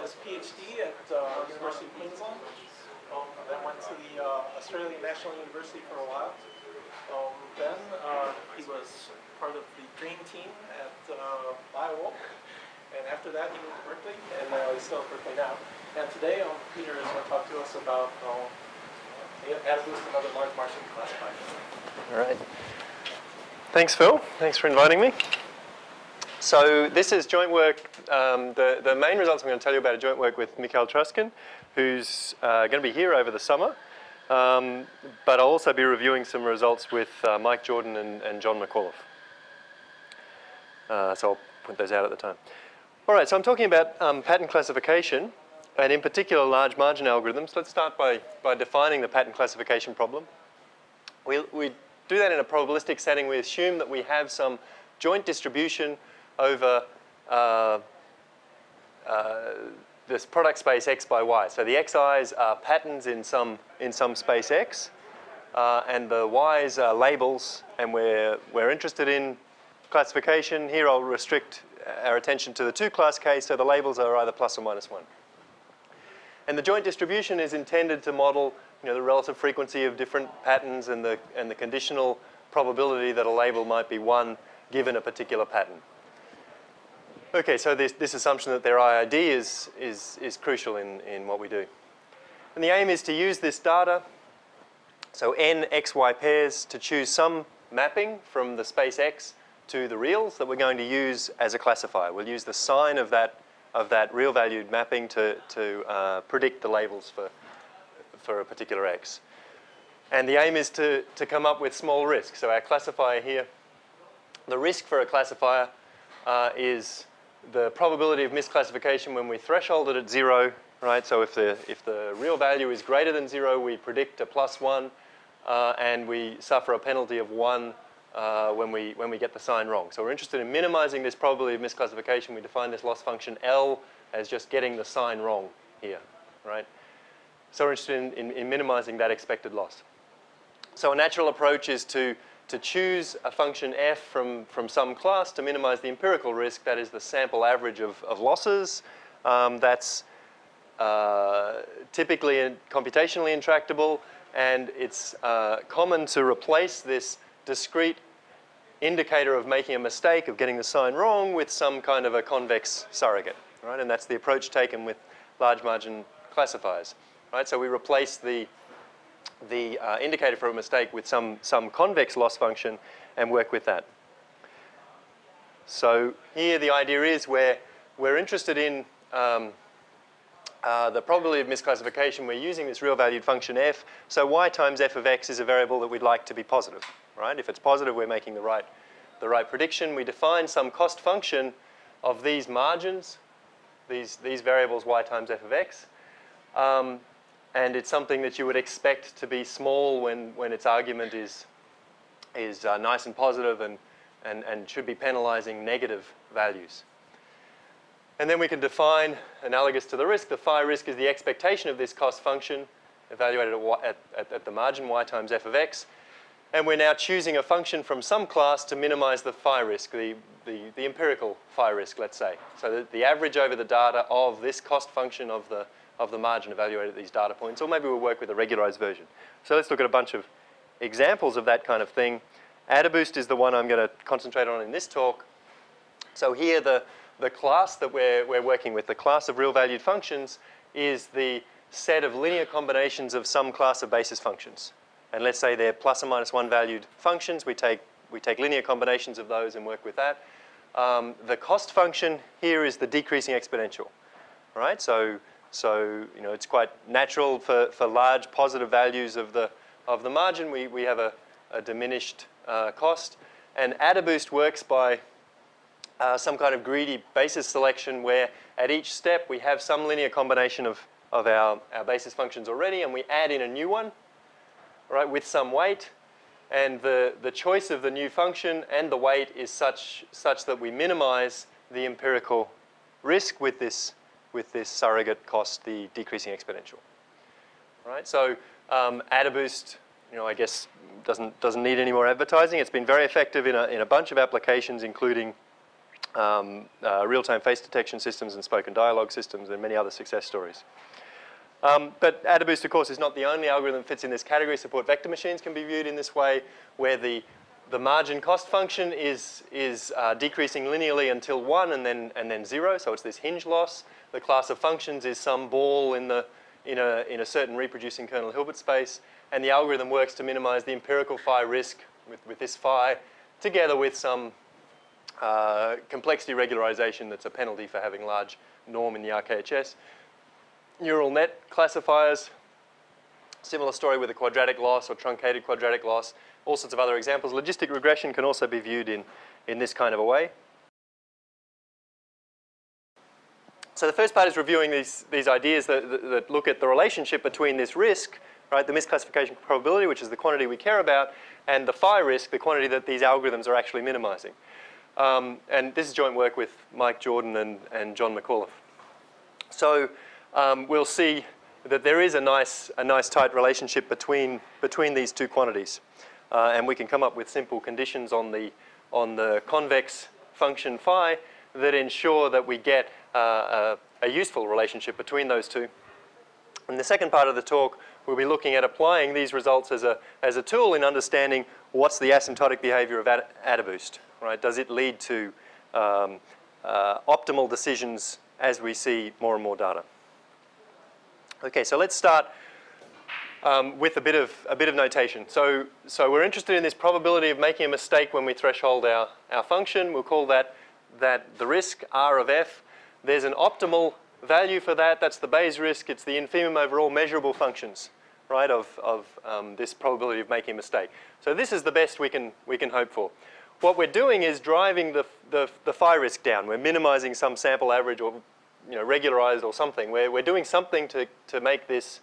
his PhD at University of Queensland. Then went to the Australian National University for a while. Then he was part of the dream team at Iowa. And after that, he moved to Berkeley, and he's still at Berkeley now. And today, Peter is going to talk to us about AdaBoost and other large Martian classifiers. All right. Thanks, Phil. Thanks for inviting me. So this is joint work. The main results I'm going to tell you about are joint work with Mikhail Truskin, who's going to be here over the summer. But I'll also be reviewing some results with Mike Jordan and John McAuliffe. So I'll point those out at the time. All right, so I'm talking about pattern classification, and in particular large margin algorithms. Let's start by defining the pattern classification problem. We do that in a probabilistic setting. We assume that we have some joint distribution over this product space x by y. So the xi's are patterns in some space x, and the y's are labels, and we're interested in classification. Here I'll restrict our attention to the two-class case, so the labels are either plus or minus 1. And the joint distribution is intended to model the relative frequency of different patterns and the conditional probability that a label might be 1 given a particular pattern. Okay, so this assumption that their i.i.d. is crucial in what we do. And the aim is to use this data, so n xy pairs, to choose some mapping from the space x to the reals that we're going to use as a classifier. We'll use the sign of that real valued mapping to predict the labels for a particular x. And the aim is to come up with small risk. So our classifier here, the risk for a classifier is the probability of misclassification when we threshold it at 0, right? So if the real value is greater than 0, we predict a +1, and we suffer a penalty of 1 when we get the sign wrong. So we're interested in minimizing this probability of misclassification. We define this loss function L as just getting the sign wrong here, right? So we're interested in minimizing that expected loss. So a natural approach is to choose a function f from some class to minimize the empirical risk. That is the sample average of losses. That's typically computationally intractable, and it's common to replace this discrete indicator of making a mistake, of getting the sign wrong, with some kind of a convex surrogate, right? And that's the approach taken with large margin classifiers, right? So we replace the indicator for a mistake with some convex loss function and work with that. So here the idea is we're interested in the probability of misclassification. We're using this real valued function f. So y times f of x is a variable that we'd like to be positive, right? If it's positive, we're making the right prediction. We define some cost function of these margins, these variables y times f of x. And it's something that you would expect to be small when its argument is nice and positive and should be penalizing negative values. And then we can define, analogous to the risk, the phi risk is the expectation of this cost function evaluated at the margin, y times f of x. And we're now choosing a function from some class to minimize the phi risk, the empirical phi risk, let's say. So the average over the data of this cost function of the margin evaluated at these data points, or maybe we'll work with a regularized version. So let's look at a bunch of examples of that kind of thing. AdaBoost is the one I'm going to concentrate on in this talk. So here the class that we're working with, the class of real valued functions, is the set of linear combinations of some class of basis functions. And let's say they're plus or minus 1 valued functions. We take linear combinations of those and work with that. The cost function here is the decreasing exponential, right? So it's quite natural for large positive values of the margin. We have a diminished cost. And AdaBoost works by some kind of greedy basis selection where at each step we have some linear combination of our basis functions already, and we add in a new one, right, with some weight. And the choice of the new function and the weight is such that we minimize the empirical risk with this surrogate cost, the decreasing exponential. Right? So AdaBoost, I guess doesn't need any more advertising. It's been very effective in a bunch of applications, including real-time face detection systems and spoken dialogue systems and many other success stories. But AdaBoost, of course, is not the only algorithm that fits in this category. Support vector machines can be viewed in this way, where the margin cost function is decreasing linearly until 1 and then 0, so it's this hinge loss. The class of functions is some ball in a certain reproducing kernel Hilbert space, and the algorithm works to minimize the empirical phi risk with this phi, together with some complexity regularization that's a penalty for having large norm in the RKHS. Neural net classifiers, similar story with a quadratic loss or truncated quadratic loss, all sorts of other examples. Logistic regression can also be viewed in this kind of a way. So the first part is reviewing these ideas that look at the relationship between this risk, right, the misclassification probability, which is the quantity we care about, and the phi risk, the quantity that these algorithms are actually minimizing. And this is joint work with Mike Jordan and John McAuliffe. So we'll see that there is a nice tight relationship between these two quantities. And we can come up with simple conditions on the convex function phi that ensure that we get a useful relationship between those two. In the second part of the talk, we'll be looking at applying these results as a tool in understanding what's the asymptotic behavior of AdaBoost. Right? Does it lead to optimal decisions as we see more and more data? Okay, so let's start with a bit of notation. So we're interested in this probability of making a mistake when we threshold our function. We'll call that the risk R of f. There's an optimal value for that. That's the Bayes risk. It's the infimum over all measurable functions, right, of this probability of making a mistake. So this is the best we can hope for. What we're doing is driving the phi risk down. We're minimizing some sample average or regularized or something. We're doing something to make this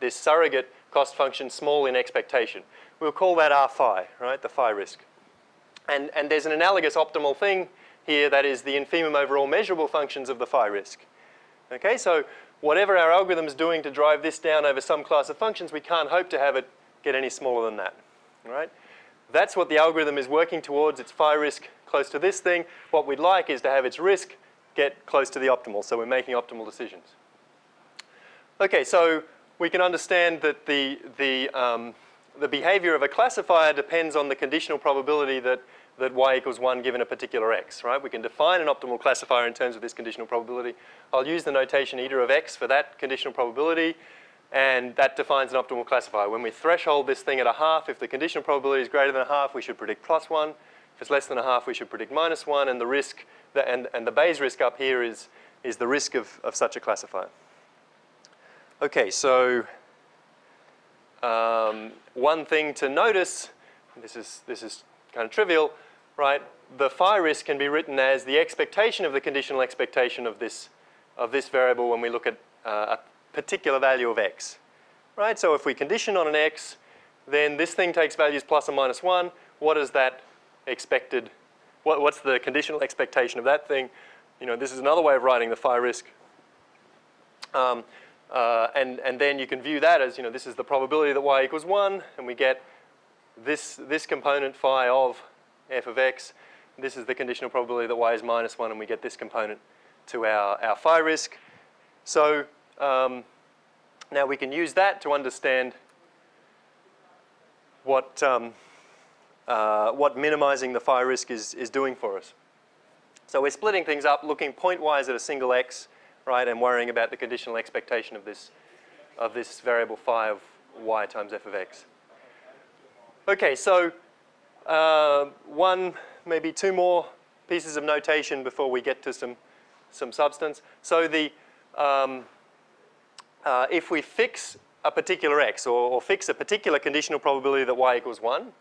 surrogate cost function small in expectation. We'll call that R phi, right, the phi risk. And there's an analogous optimal thing here, that is the infimum over all measurable functions of the phi risk. Okay, so whatever our algorithm is doing to drive this down over some class of functions, we can't hope to have it get any smaller than that, right? That's what the algorithm is working towards, its phi risk close to this thing. What we'd like is to have its risk get close to the optimal, so we're making optimal decisions. Okay, so we can understand that the behavior of a classifier depends on the conditional probability that y equals 1 given a particular x, right? We can define an optimal classifier in terms of this conditional probability. I'll use the notation eta of x for that conditional probability, and that defines an optimal classifier. When we threshold this thing at 1/2, if the conditional probability is greater than 1/2, we should predict +1. If it's less than 1/2, we should predict -1, and the risk, and the Bayes risk up here is the risk of such a classifier. Okay, so one thing to notice, this is kind of trivial, right? The phi risk can be written as the expectation of the conditional expectation of this variable when we look at a particular value of x, right? So if we condition on an x, then this thing takes values plus or minus 1. What is that expected? What's the conditional expectation of that thing? This is another way of writing the phi risk. And then you can view that as, this is the probability that y equals 1, and we get this component phi of f of x. This is the conditional probability that y is -1, and we get this component to our phi risk. So now we can use that to understand what minimizing the phi risk is doing for us. So we're splitting things up, looking pointwise at a single x, right, and worrying about the conditional expectation of this variable phi of y times f of x. Okay, so one, maybe two more pieces of notation before we get to some substance. So if we fix a particular x, or fix a particular conditional probability that y equals 1,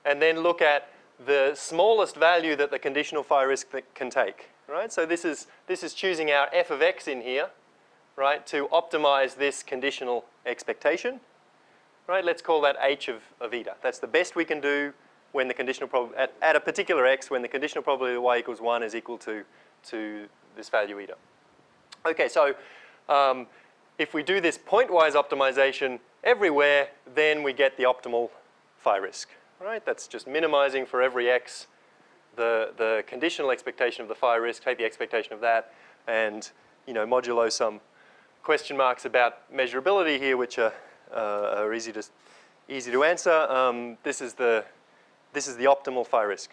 and then look at the smallest value that the conditional phi risk can take, right? So this is choosing our f of x in here, right, to optimize this conditional expectation, right? Let's call that h of eta. That's the best we can do when the conditional at a particular x, when the conditional probability that y equals 1 is equal to this value eta. Okay, so if we do this pointwise optimization everywhere, then we get the optimal phi risk, right? That's just minimizing for every x the conditional expectation of the phi risk, take the expectation of that, and modulo some question marks about measurability here, which are easy to answer. This is the optimal phi risk.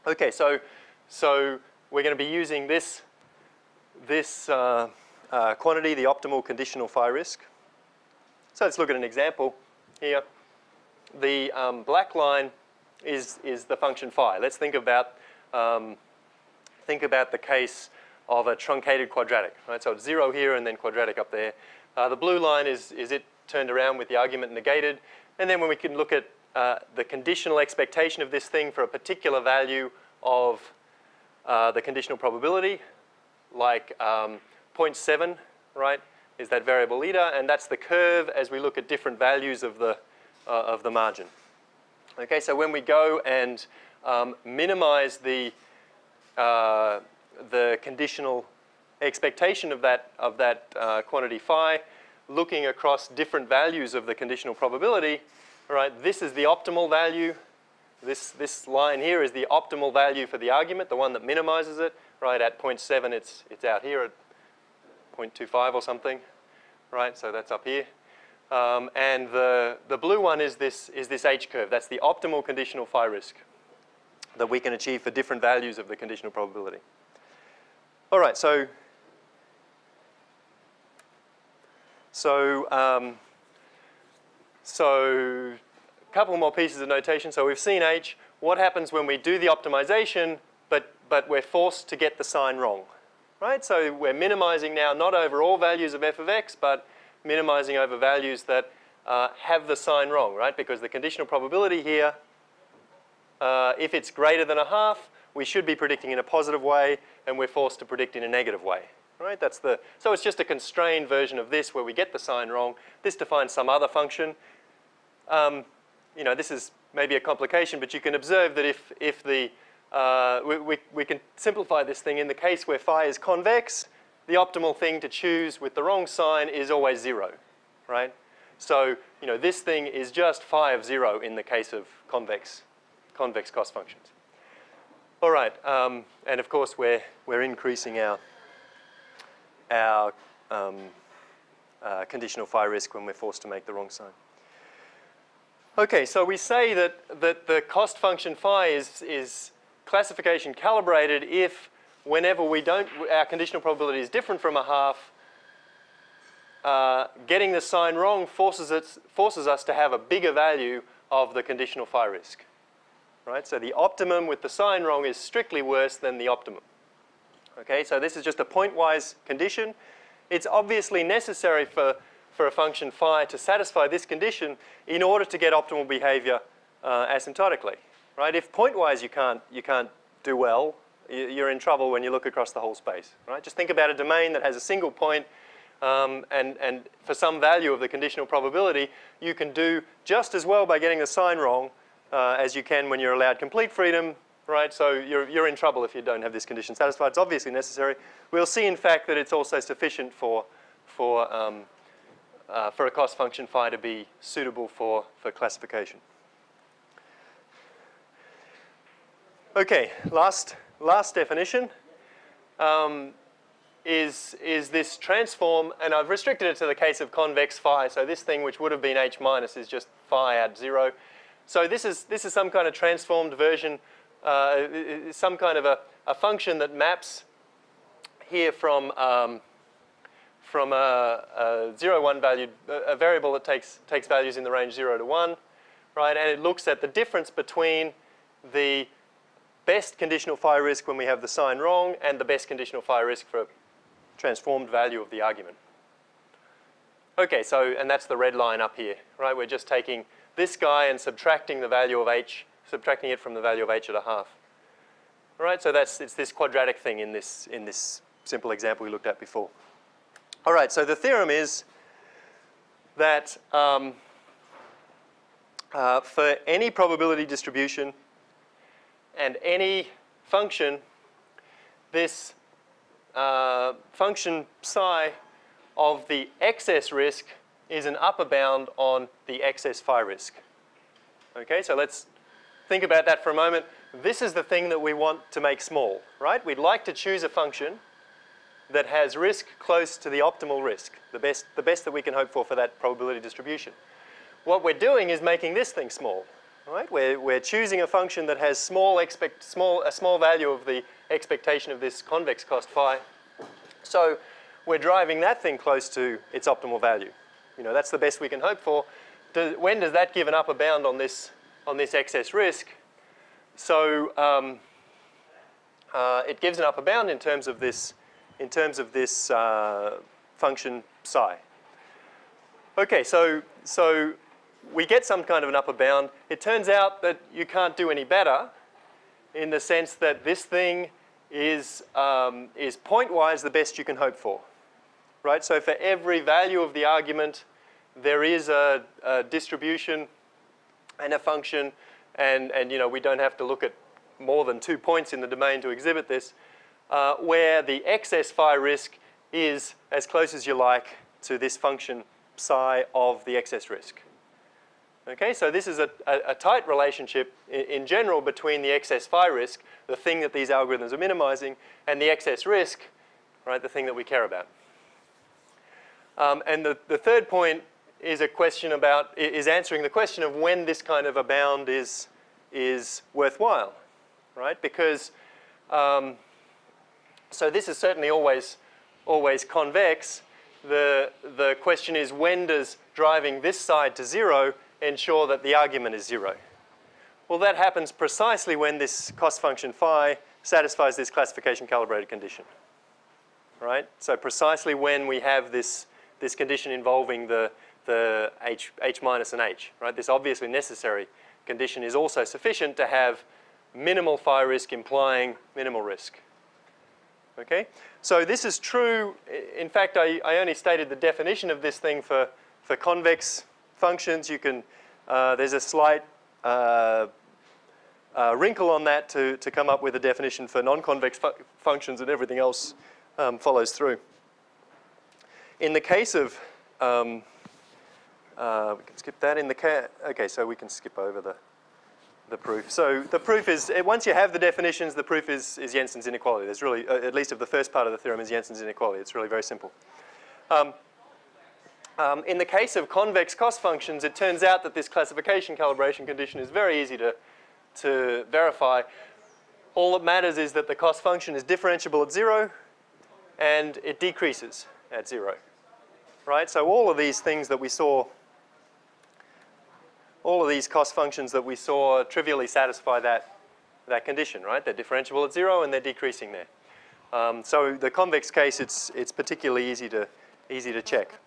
Okay, so we're going to be using this quantity, the optimal conditional phi risk. So let's look at an example here. The black line is the function phi. Let's think about the case of a truncated quadratic, right? So it's 0 here and then quadratic up there. The blue line is it turned around with the argument negated. And then when we can look at the conditional expectation of this thing for a particular value of the conditional probability, like 0.7, right, is that variable eta, and that's the curve as we look at different values of the margin. Okay, so when we go and minimize the conditional expectation of that quantity phi, looking across different values of the conditional probability, all right, this is the optimal value. This line here is the optimal value for the argument, the one that minimizes it. Right, at 0.7, it's out here at 0.25 or something. Right, so that's up here. And the blue one is this H curve. That's the optimal conditional phi risk that we can achieve for different values of the conditional probability. All right, so a couple more pieces of notation. So we've seen H. What happens when we do the optimization, but we're forced to get the sign wrong? Right, so we're minimizing now not over all values of f of x, but minimizing over values that have the sign wrong, right? Because the conditional probability here, if it's greater than a half, we should be predicting in a positive way, and we're forced to predict in a negative way, right? So it's just a constrained version of this where we get the sign wrong. This defines some other function. This is maybe a complication, but you can observe that if the we can simplify this thing in the case where phi is convex, the optimal thing to choose with the wrong sign is always 0, right? So, this thing is just phi of 0 in the case of convex cost functions. All right, and of course we're increasing our conditional phi risk when we're forced to make the wrong sign. Okay, so we say that the cost function phi is classification calibrated if whenever our conditional probability is different from a half, getting the sign wrong forces us to have a bigger value of the conditional phi risk. Right? So the optimum with the sign wrong is strictly worse than the optimum. Okay, so this is just a point-wise condition. It's obviously necessary for a function phi to satisfy this condition in order to get optimal behavior asymptotically. Right? If point-wise you can't do well, you're in trouble when you look across the whole space. Right? Just think about a domain that has a single point, and for some value of the conditional probability, you can do just as well by getting the sign wrong as you can when you're allowed complete freedom. Right? So you're in trouble if you don't have this condition satisfied. It's obviously necessary. We'll see, in fact, that it's also sufficient for a cost function phi to be suitable for classification. Okay, last definition is this transform, and I've restricted it to the case of convex phi. So this thing which would have been h minus is just phi at 0. So this is some kind of transformed version, some kind of a function that maps here from a 0, 1 valued, a variable that takes values in the range 0 to 1, right? And it looks at the difference between the best conditional phi risk when we have the sign wrong and the best conditional phi risk for a transformed value of the argument. Okay, so, and that's the red line up here, right? We're just taking this guy and subtracting the value of h, subtracting it from the value of h at a half. All right, so it's this quadratic thing in this simple example we looked at before. All right, so the theorem is that for any probability distribution and any function, this function psi of the excess risk is an upper bound on the excess phi risk. Okay, so let's think about that for a moment. this is the thing that we want to make small, right? We'd like to choose a function that has risk close to the optimal risk, the best that we can hope for that probability distribution. What we're doing is making this thing small, right? We're choosing a function that has a small value of the expectation of this convex cost phi. So we're driving that thing close to its optimal value. You know, that's the best we can hope for. When does that give an upper bound on this excess risk? So it gives an upper bound in terms of this function psi. Okay, so we get some kind of an upper bound. It turns out that you can't do any better in the sense that this thing is point-wise the best you can hope for, right? So for every value of the argument, there is a distribution and a function, and you know, we don't have to look at more than 2 points in the domain to exhibit this, where the excess phi risk is as close as you like to this function psi of the excess risk. Okay, so this is a tight relationship in general between the excess phi risk, the thing that these algorithms are minimizing, and the excess risk, right, the thing that we care about. And the third point is answering the question of when this kind of a bound is worthwhile, right? Because so this is certainly always convex. The question is, when does driving this side to 0 ensure that the argument is 0? Well, that happens precisely when this cost function phi satisfies this classification calibrated condition, right? So precisely when we have this condition involving the h minus and h, right? This obviously necessary condition is also sufficient to have minimal phi risk implying minimal risk. Okay, so this is true. In fact, I only stated the definition of this thing for convex functions. You can there's a slight wrinkle on that to come up with a definition for non-convex functions, and everything else follows through. In the case of we can skip that. Okay, so we can skip over the proof. So the proof is, once you have the definitions, the proof is Jensen's inequality. There's really, at least of the first part of the theorem, is Jensen's inequality. It's really very simple. In the case of convex cost functions, it turns out that this classification calibration condition is very easy to verify. All that matters is that the cost function is differentiable at 0 and it decreases at 0. Right? So all of these things that we saw, all of these cost functions that we saw trivially satisfy that condition, right? They're differentiable at 0 and they're decreasing there. So the convex case, it's particularly easy to check.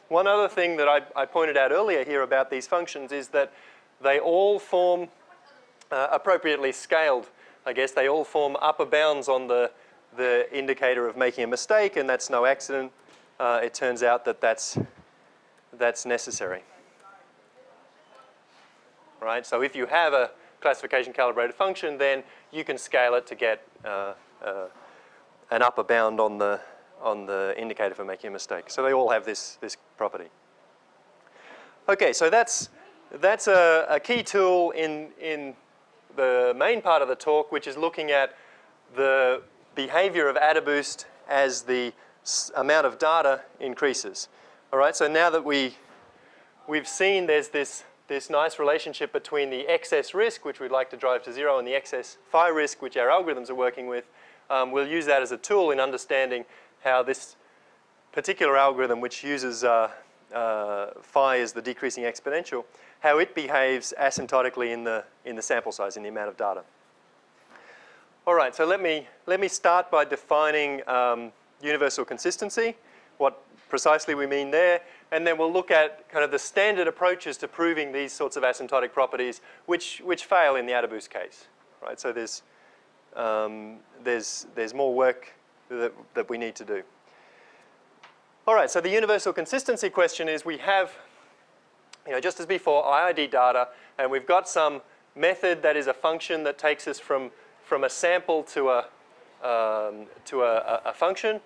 One other thing that I pointed out earlier here about these functions is that they all form, appropriately scaled, I guess, they all form upper bounds on the indicator of making a mistake, and that's no accident. It turns out that that's necessary. Right? So if you have a classification calibrated function, then you can scale it to get an upper bound on the indicator for making a mistake. So they all have this property. Okay, so that's a key tool in the main part of the talk, which is looking at the behavior of AdaBoost as the amount of data increases. All right, so now that we've seen there's this nice relationship between the excess risk, which we'd like to drive to 0, and the excess phi risk, which our algorithms are working with, we'll use that as a tool in understanding how this particular algorithm, which uses phi as the decreasing exponential, how it behaves asymptotically in the sample size, in the amount of data. All right, so let me start by defining universal consistency, what precisely we mean there, and then we'll look at kind of the standard approaches to proving these sorts of asymptotic properties, which fail in the AdaBoost case, right? So there's more work that we need to do. All right, so the universal consistency question is, we have, just as before, i.i.d. data, and we've got some method that is a function that takes us from a sample to a function.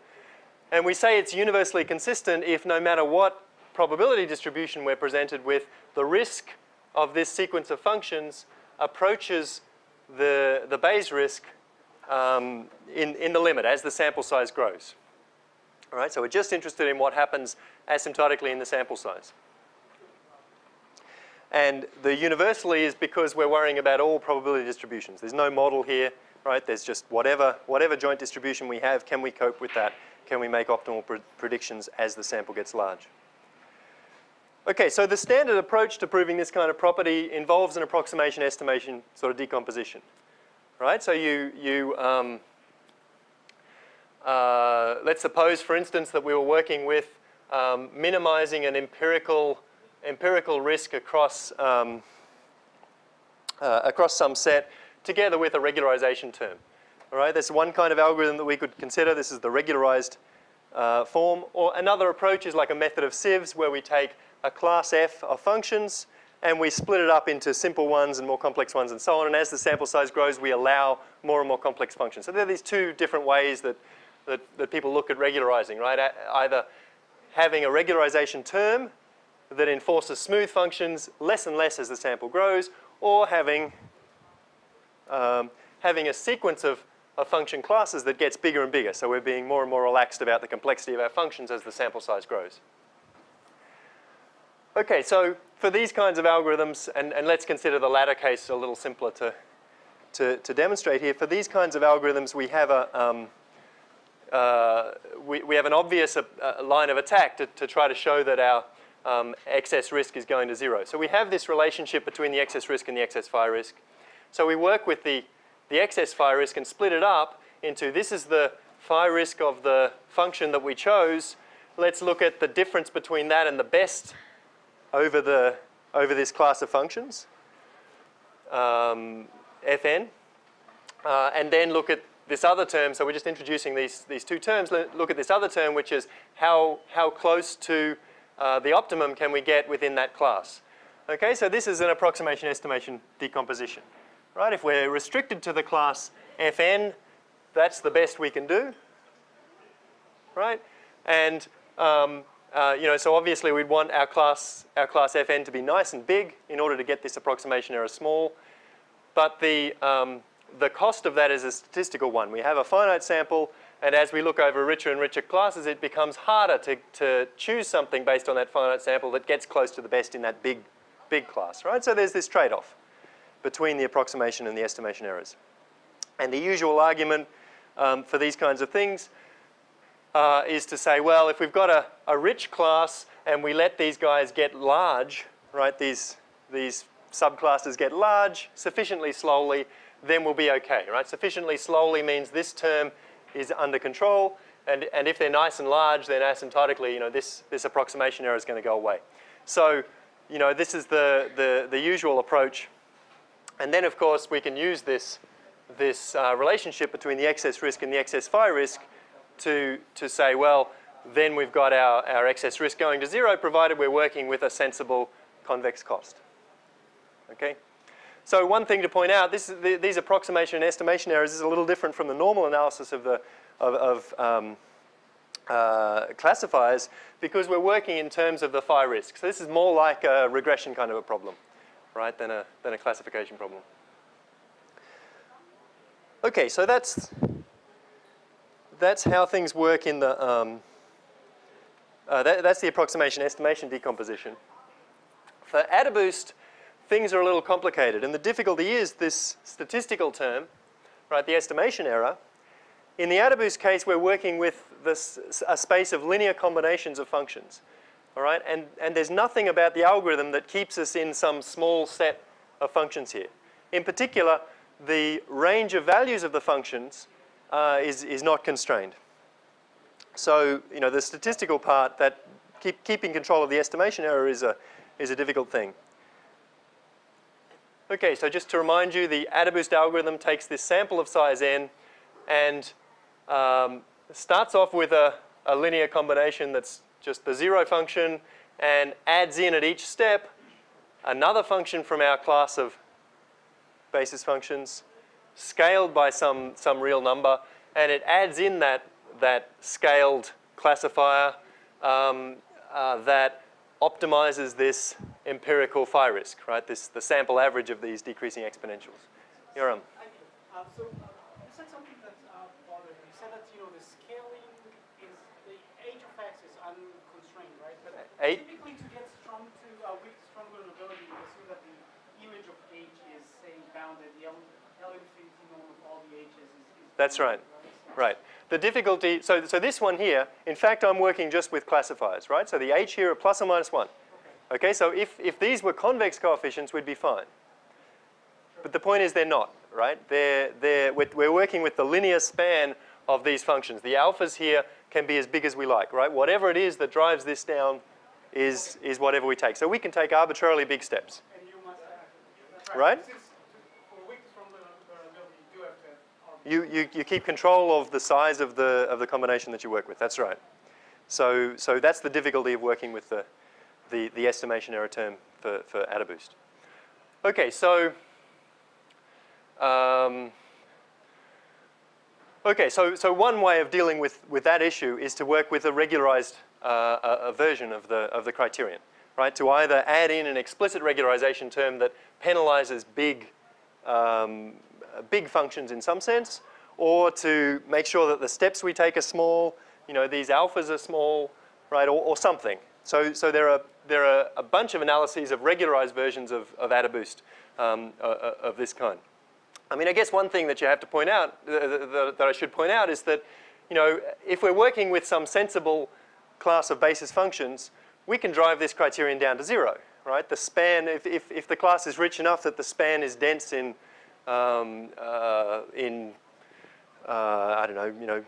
And we say it's universally consistent if no matter what probability distribution we're presented with, the risk of this sequence of functions approaches the Bayes risk in the limit as the sample size grows. All right, so we're just interested in what happens asymptotically in the sample size. And the universally is because we're worrying about all probability distributions. There's no model here, right? There's just whatever joint distribution we have, can we cope with that? Can we make optimal predictions as the sample gets large? Okay, so the standard approach to proving this kind of property involves an approximation estimation sort of decomposition, right? So let's suppose, for instance, that we were working with minimizing an empirical risk across some set together with a regularization term. All right, there's one kind of algorithm that we could consider. This is the regularized form. Or another approach is like a method of sieves where we take a class F of functions and we split it up into simple ones and more complex ones and so on. And as the sample size grows, we allow more and more complex functions. So there are these two different ways that people look at regularizing, right? Either having a regularization term that enforces smooth functions less and less as the sample grows, or having a sequence of function classes that gets bigger and bigger. So we're being more and more relaxed about the complexity of our functions as the sample size grows. Okay, so for these kinds of algorithms, and let's consider the latter case a little simpler to demonstrate here. For these kinds of algorithms, we have we have an obvious line of attack to try to show that our excess risk is going to 0. So we have this relationship between the excess risk and the excess phi risk. So we work with the excess phi risk and split it up into this is the phi risk of the function that we chose. Let's look at the difference between that and the best over this class of functions, Fn, and then look at this other term. So we're just introducing these two terms. Look at this other term, which is how close to the optimum can we get within that class. Okay, so this is an approximation estimation decomposition. Right, if we're restricted to the class Fn, that's the best we can do. Right, and so obviously we'd want our class Fn to be nice and big in order to get this approximation error small. But the cost of that is a statistical one. We have a finite sample, and as we look over richer and richer classes, it becomes harder to choose something based on that finite sample that gets close to the best in that big class. Right, so there's this trade-off between the approximation and the estimation errors. And the usual argument for these kinds of things is to say, well, if we've got a rich class and we let these guys get large, right, these subclasses get large sufficiently slowly, then we'll be okay, right? Sufficiently slowly means this term is under control, and if they're nice and large, then asymptotically, this approximation error is going to go away. So, this is the usual approach. And then, of course, we can use this relationship between the excess risk and the excess phi risk to say, well, then we've got our excess risk going to 0, provided we're working with a sensible convex cost. Okay? So one thing to point out, these approximation and estimation errors is a little different from the normal analysis of classifiers because we're working in terms of the phi risk. So this is more like a regression kind of a problem, right, than a classification problem. Okay, so that's how things work in the that's the approximation estimation decomposition. For AdaBoost, things are a little complicated, and the difficulty is this statistical term, right, the estimation error. In the AdaBoost case, we're working with a space of linear combinations of functions. All right, and there's nothing about the algorithm that keeps us in some small set of functions here. In particular, the range of values of the functions is not constrained. So, the statistical part, that keeping control of the estimation error is a difficult thing. Okay, so just to remind you, the AdaBoost algorithm takes this sample of size n and starts off with a linear combination that's just the 0 function and adds in at each step another function from our class of basis functions scaled by some real number, and it adds in that scaled classifier that optimizes this empirical phi risk, right? The sample average of these decreasing exponentials. Theorem. I You said something that bothered me. You said that the scaling is the h of x is unconstrained, right? But typically, to get with strong vulnerability, you assume that the image of h is say bounded. The L infinity norm of all the h's is That's right. Right. The difficulty, so this one here, in fact, I'm working just with classifiers, right? So the h here are plus or minus 1. Okay, so if these were convex coefficients, we'd be fine. But the point is they're not, right? We're working with the linear span of these functions. The alphas here can be as big as we like, right? Whatever it is that drives this down is whatever we take. So we can take arbitrarily big steps. And you must have, right? Since for weak strong vulnerability, you do have to You keep control of the size of the combination that you work with. That's right. So that's the difficulty of working with the estimation error term for AdaBoost. Okay, so one way of dealing with that issue is to work with a regularized a version of the criterion, right? To either add in an explicit regularization term that penalizes big functions in some sense, or to make sure that the steps we take are small, these alphas are small, right, or something. So there are a bunch of analyses of regularized versions of AdaBoost of this kind. I mean, I guess one thing that you have to point out, that I should point out, is that, if we're working with some sensible class of basis functions, we can drive this criterion down to 0, right? The span, if the class is rich enough that the span is dense in I don't know,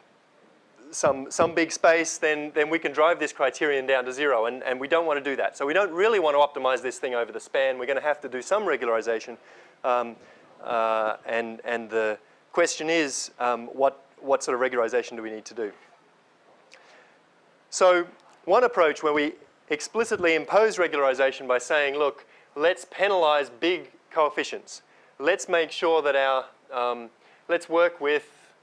some big space, then we can drive this criterion down to 0, and we don't want to do that. So we don't really want to optimize this thing over the span. We're going to have to do some regularization. And the question is, what sort of regularization do we need to do? So one approach where we explicitly impose regularization by saying, look, let's penalize big coefficients. Let's make sure that let's work with,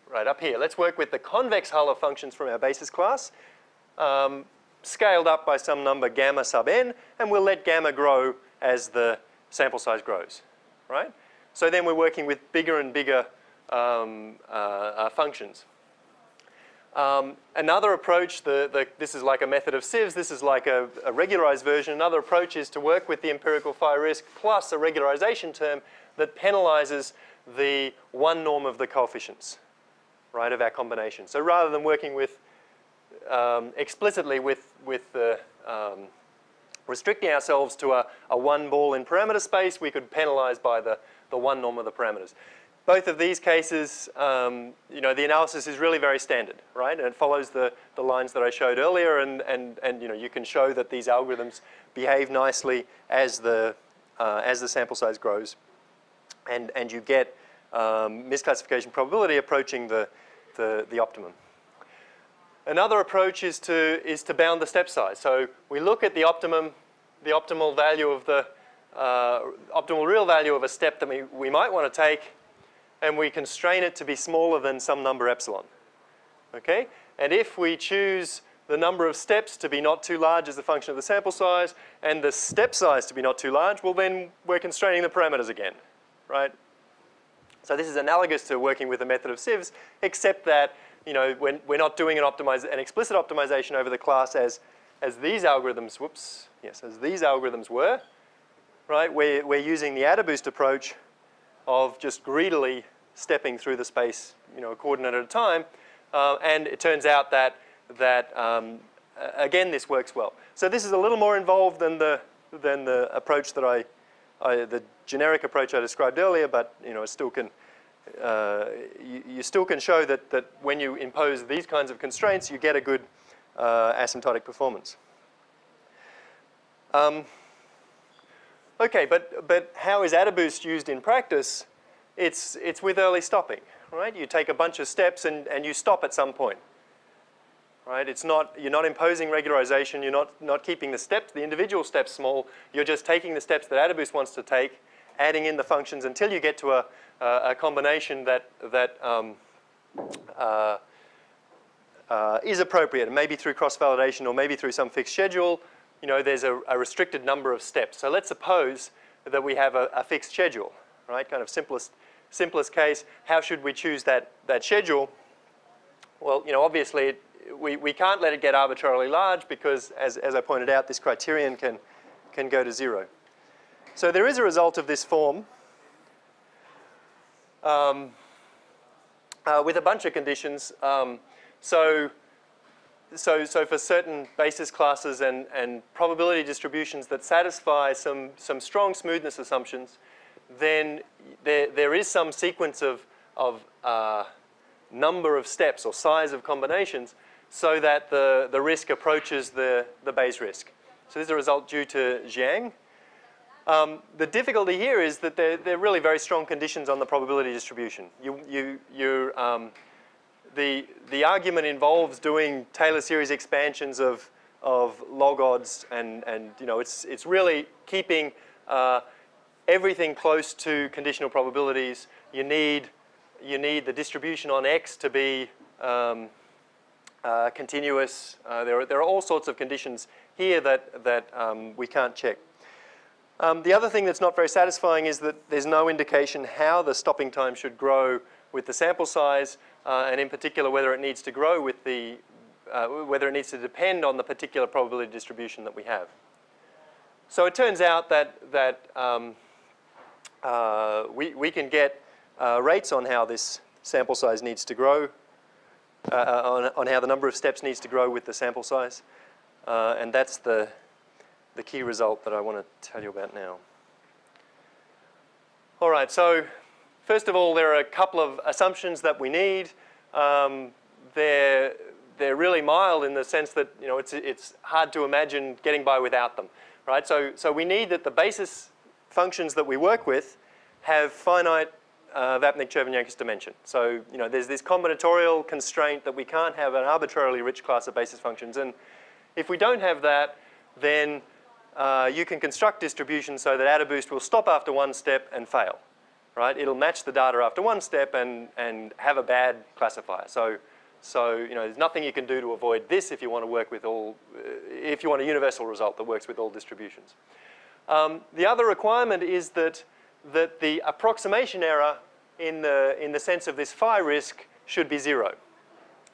right up here, let's work with the convex hull of functions from our basis class, scaled up by some number gamma sub n, and we'll let gamma grow as the sample size grows, right? So then we're working with bigger and bigger functions. Another approach, this is like a method of sieves, this is like a regularized version. Another approach is to work with the empirical phi risk plus a regularization term that penalizes the one norm of the coefficients, right, of our combination. So rather than working with explicitly with the restricting ourselves to a one ball in parameter space, we could penalize by the one norm of the parameters. Both of these cases, the analysis is really very standard, right? And it follows the lines that I showed earlier, and you can show that these algorithms behave nicely as the sample size grows, and you get misclassification probability approaching the optimum. Another approach is to bound the step size. So we look at the optimal value of the optimal real value of a step that we might want to take, and we constrain it to be smaller than some number epsilon. Okay? And if we choose the number of steps to be not too large as a function of the sample size, and the step size to be not too large, well then we're constraining the parameters again, right? So this is analogous to working with a method of sieves, except that when we're not doing an explicit optimization over the class as these algorithms, as these algorithms were, right? We're using the AdaBoost approach of just greedily stepping through the space, a coordinate at a time, and it turns out that again this works well. So this is a little more involved than the approach that the generic approach I described earlier, but it still can. You still can show that when you impose these kinds of constraints, you get a good asymptotic performance. Okay, but how is AdaBoost used in practice? It's with early stopping, right? You take a bunch of steps and you stop at some point, right? You're not imposing regularization. You're not keeping the individual steps small. You're just taking the steps that AdaBoost wants to take, adding in the functions until you get to a combination that is appropriate, and maybe through cross-validation or maybe through some fixed schedule. There's a restricted number of steps. So let's suppose that we have a fixed schedule, right? Kind of simplest simplest case, how should we choose that schedule? Well, obviously we can't let it get arbitrarily large because, as I pointed out, this criterion can go to 0. So there is a result of this form with a bunch of conditions. So for certain basis classes and probability distributions that satisfy some strong smoothness assumptions, then there is some sequence of number of steps or size of combinations so that the risk approaches the Bayes risk. So this is a result due to Jiang. The difficulty here is that they're really very strong conditions on the probability distribution. The argument involves doing Taylor series expansions of log odds, and it's really keeping everything close to conditional probabilities. You need the distribution on X to be continuous. There are all sorts of conditions here that we can't check. The other thing that's not very satisfying is that there's no indication how the stopping time should grow with the sample size, and in particular whether it needs to grow with whether it needs to depend on the particular probability distribution that we have. So it turns out that we can get rates on how this sample size needs to grow, on how the number of steps needs to grow with the sample size, and that's the key result that I want to tell you about now. All right, so first of all, there are a couple of assumptions that we need. They're really mild in the sense that it's hard to imagine getting by without them, right? So we need that the basis functions that we work with have finite Vapnik-Chervenyakis dimension. So there's this combinatorial constraint that we can't have an arbitrarily rich class of basis functions, and if we don't have that, then you can construct distributions so that AdaBoost will stop after one step and fail, right? It'll match the data after one step and have a bad classifier. So there's nothing you can do to avoid this if you want to work with if you want a universal result that works with all distributions. The other requirement is that the approximation error in the sense of this phi risk should be 0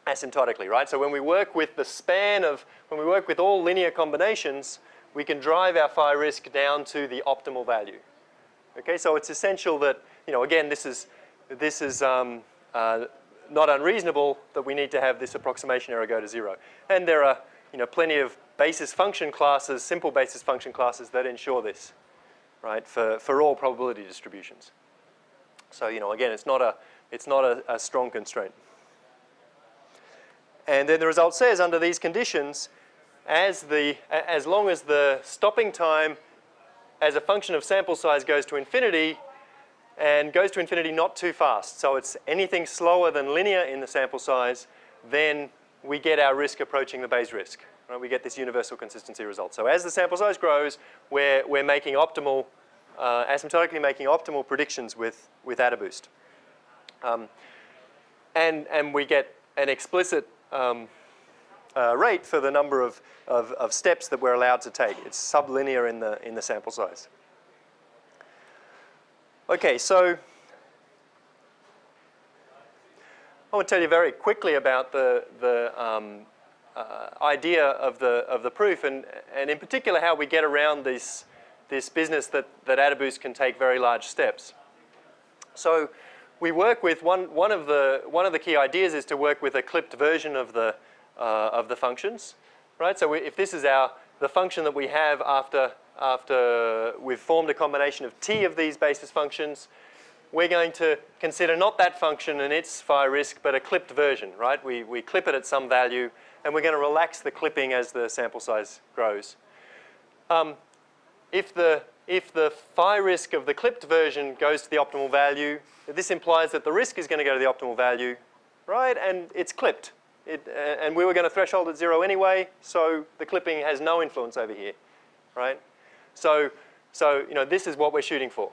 asymptotically, right? So when we work with when we work with all linear combinations, we can drive our phi risk down to the optimal value. Okay, so it's essential that, again, this is not unreasonable that we need to have this approximation error go to 0. And there are, plenty of basis function classes, simple basis function classes that ensure this, right, for all probability distributions. So, again, it's not a strong constraint. And then the result says, under these conditions, as long as the stopping time as a function of sample size goes to infinity, and goes to infinity not too fast, so it's anything slower than linear in the sample size, then we get our risk approaching the Bayes risk. Right? We get this universal consistency result. So as the sample size grows, we're making optimal, asymptotically making optimal predictions with AdaBoost. And we get an explicit rate for the number of steps that we're allowed to take. It's sublinear in the sample size. Okay, so I want to tell you very quickly about the idea of the proof, and in particular how we get around this business that AdaBoost can take very large steps. So we work with one of the key ideas is to work with a clipped version of the functions, right? So if this is the function that we have after we've formed a combination of t of these basis functions, we're going to consider not that function and its phi risk, but a clipped version, right? We clip it at some value, and we're going to relax the clipping as the sample size grows. If the phi risk of the clipped version goes to the optimal value, this implies that the risk is going to go to the optimal value, right? And it's clipped. And we were going to threshold at 0 anyway, so the clipping has no influence over here, right? So this is what we're shooting for.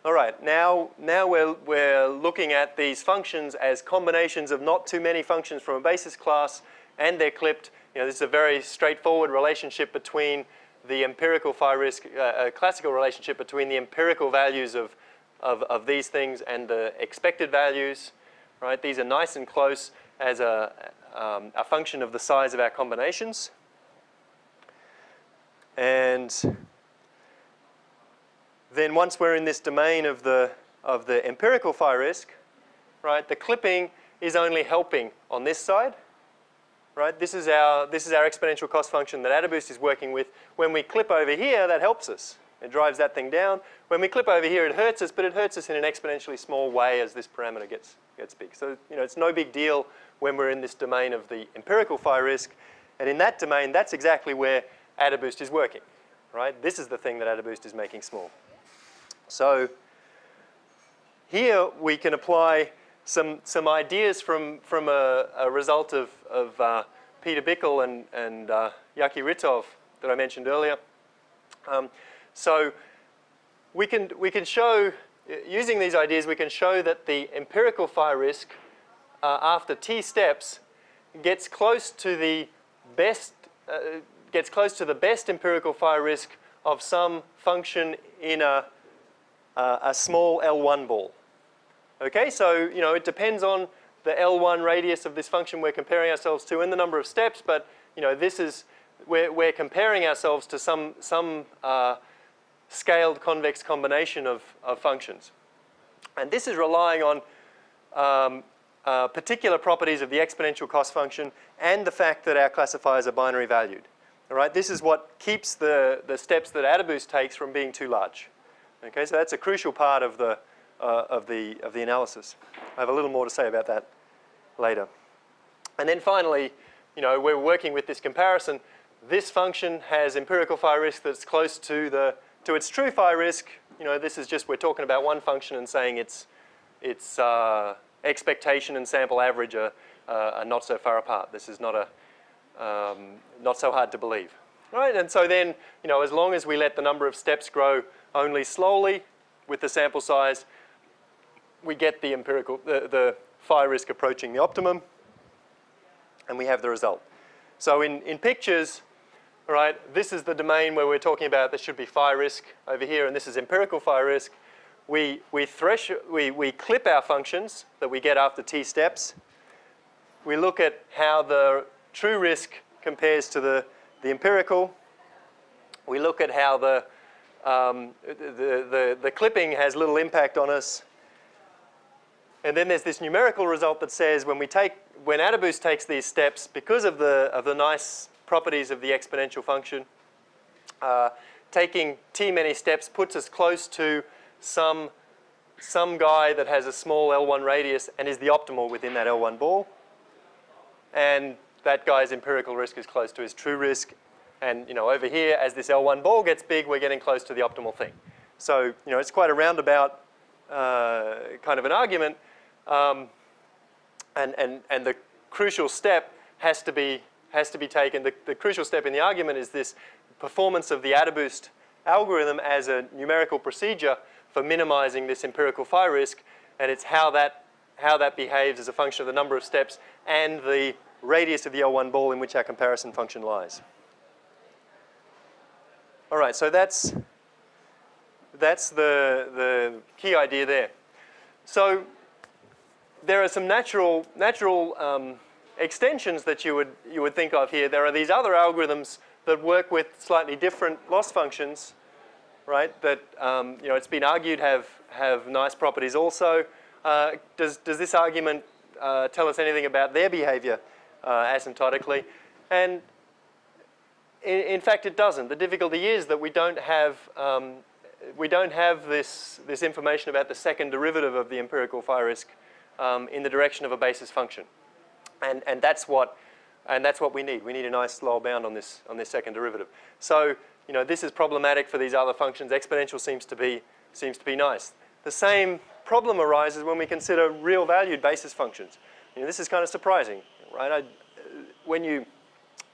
All right, now we're looking at these functions as combinations of not too many functions from a basis class, and they're clipped. This is a very straightforward relationship between the empirical phi risk, a classical relationship between the empirical values of these things and the expected values, right? These are nice and close as a function of the size of our combinations. And then once we're in this domain of the empirical phi risk, right, the clipping is only helping on this side, right? This is our exponential cost function that AdaBoost is working with. When we clip over here, that helps us. It drives that thing down. When we clip over here, it hurts us, but it hurts us in an exponentially small way as this parameter gets big. So, it's no big deal when we're in this domain of the empirical phi risk. And in that domain, that's exactly where AdaBoost is working, right? This is the thing that AdaBoost is making small. So here we can apply some ideas from a result of Peter Bickel and Yaki Ritov that I mentioned earlier. So we can show, using these ideas, we can show that the empirical phi risk after t steps gets close to the best empirical phi risk of some function in a small L1 ball. Okay, so it depends on the L1 radius of this function we're comparing ourselves to and the number of steps, but this is we're comparing ourselves to some scaled convex combination of functions, and this is relying on particular properties of the exponential cost function and the fact that our classifiers are binary valued. All right, this is what keeps the steps that AdaBoost takes from being too large. Okay, so that's a crucial part of the analysis. I have a little more to say about that later. And then finally, we're working with this comparison. This function has empirical phi risk that's close to its true phi risk. This is just, we're talking about one function and saying its expectation and sample average are not so far apart. This is not so hard to believe. Right? And so then, as long as we let the number of steps grow only slowly with the sample size, we get the phi risk approaching the optimum, and we have the result. So in pictures, right, this is the domain where we're talking about there should be phi risk over here, and this is empirical phi risk. We clip our functions that we get after t steps. We look at how the true risk compares to the empirical. We look at how the clipping has little impact on us. And then there's this numerical result that says when AdaBoost takes these steps, because of the nice properties of the exponential function, taking t many steps puts us close to some guy that has a small L1 radius and is the optimal within that L1 ball. And that guy's empirical risk is close to his true risk. And over here, as this L1 ball gets big, we're getting close to the optimal thing. So it's quite a roundabout kind of an argument. And the crucial step has to be taken. The crucial step in the argument is this performance of the AdaBoost algorithm as a numerical procedure for minimizing this empirical phi risk, and it's how that behaves as a function of the number of steps and the radius of the L1 ball in which our comparison function lies. All right, so that's the key idea there. So there are some natural extensions that you would think of here. There are these other algorithms that work with slightly different loss functions, right? That it's been argued have nice properties also. Does this argument tell us anything about their behavior asymptotically? And in fact, it doesn't. The difficulty is that we don't have this information about the second derivative of the empirical phi risk in the direction of a basis function, and that's what we need. We need a nice lower bound on this second derivative. So this is problematic for these other functions. Exponential seems to be nice. The same problem arises when we consider real valued basis functions. This is kind of surprising, right? When you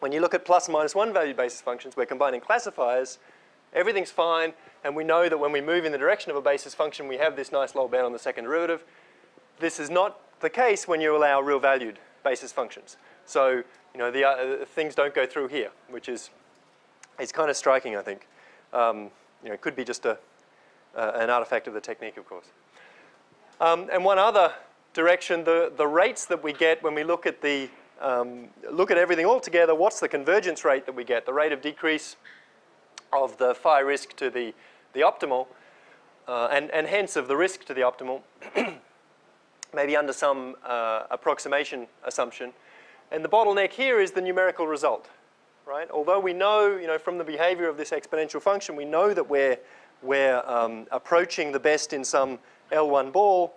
look at plus and minus 1 valued basis functions, we're combining classifiers, everything's fine, and we know that when we move in the direction of a basis function, we have this nice lower bound on the second derivative. This is not the case when you allow real valued basis functions. So, the things don't go through here, which is is kind of striking, I think. It could be just an artifact of the technique, of course. And one other direction, the rates that we get when we look at everything all together, what's the convergence rate that we get, the rate of decrease of the phi risk to the optimal, and hence of the risk to the optimal, maybe under some approximation assumption. And the bottleneck here is the numerical result, right? Although we know, from the behavior of this exponential function, we know that we're approaching the best in some L1 ball,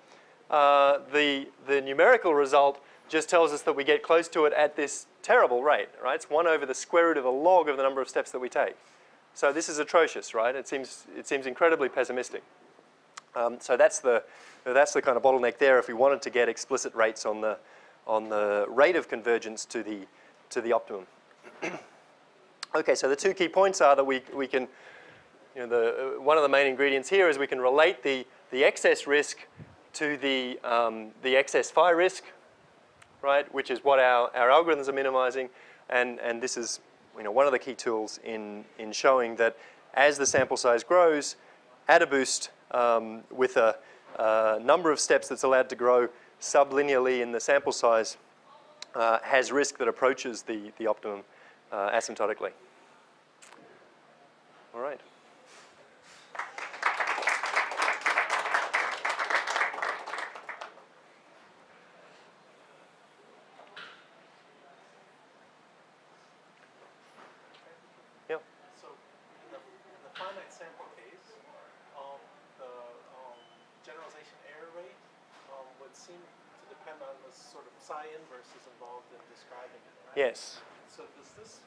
the numerical result just tells us that we get close to it at this terrible rate, right? It's 1 over the square root of a log of the number of steps that we take. So this is atrocious, right? It seems incredibly pessimistic. So that's the kind of bottleneck there if we wanted to get explicit rates on the rate of convergence to the optimum. Okay, so the two key points are that we can, one of the main ingredients here is we can relate the excess risk to the excess phi risk, right, which is what our algorithms are minimizing, and this is one of the key tools in showing that as the sample size grows, AdaBoost with a number of steps that's allowed to grow sublinearly in the sample size has risk that approaches the optimum asymptotically. All right. Psi inverse is involved in describing it, right? Yes. So does this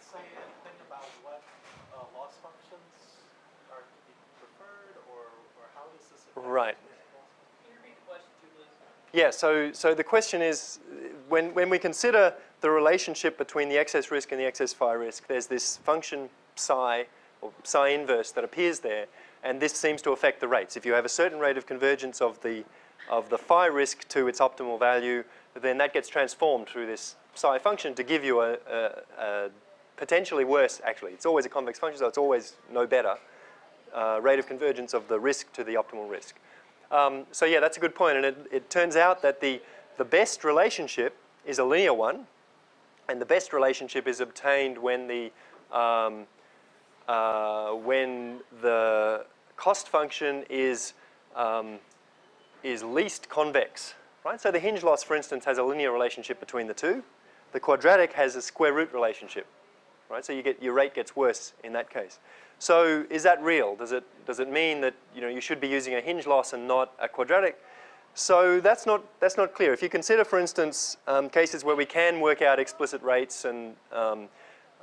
say anything about what loss functions are to be preferred, or how does this affect? Right. Can you repeat the question too, please? Yeah, so the question is, when we consider the relationship between the excess risk and the excess phi risk, there's this function psi, or psi inverse, that appears there, and this seems to affect the rates. If you have a certain rate of convergence of the phi risk to its optimal value, then that gets transformed through this psi function to give you a potentially worse, actually, it's always a convex function, so it's always no better, rate of convergence of the risk to the optimal risk. So yeah, that's a good point, and it turns out that the best relationship is a linear one, and the best relationship is obtained when the cost function is least convex, right? So the hinge loss, for instance, has a linear relationship between the two. The quadratic has a square root relationship, right? So your rate gets worse in that case. So is that real? Does it mean that you should be using a hinge loss and not a quadratic? So that's not clear. If you consider, for instance, cases where we can work out explicit rates and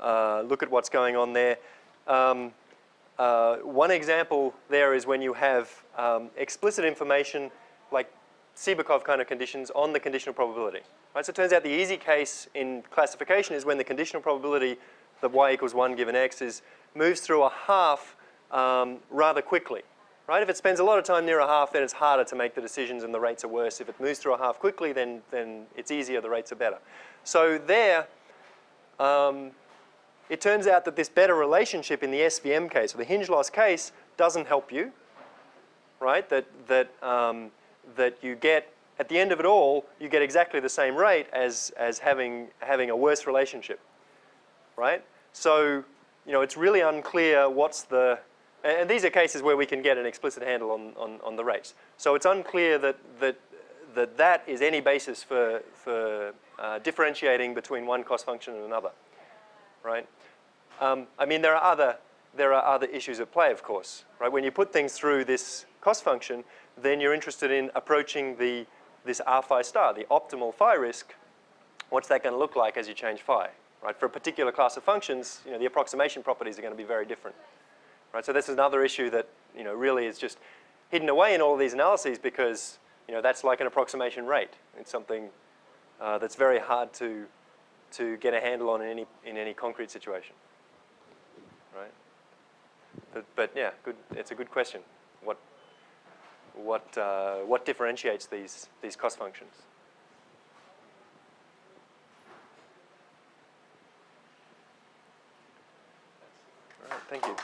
look at what's going on there. One example there is when you have explicit information like Seebekoff kind of conditions on the conditional probability. Right? So it turns out the easy case in classification is when the conditional probability that y equals 1 given x moves through a half rather quickly. Right? If it spends a lot of time near a half, then it's harder to make the decisions and the rates are worse. If it moves through a half quickly, then it's easier, the rates are better. So there, it turns out that this better relationship in the SVM case, or the hinge loss case, doesn't help you, right? That you get, at the end of it all, you get exactly the same rate as having a worse relationship, right? So, it's really unclear what's the, and these are cases where we can get an explicit handle on the rates. So it's unclear that is any basis for differentiating between one cost function and another, right? I mean, there are other issues at play, of course, right? When you put things through this cost function, then you're interested in approaching this R phi star, the optimal phi risk. What's that going to look like as you change phi, right? For a particular class of functions, the approximation properties are going to be very different, right? So this is another issue that really is just hidden away in all of these analyses because that's like an approximation rate. It's something that's very hard to get a handle on in any concrete situation, right? But yeah, good. It's a good question. What differentiates these cost functions? Thank you.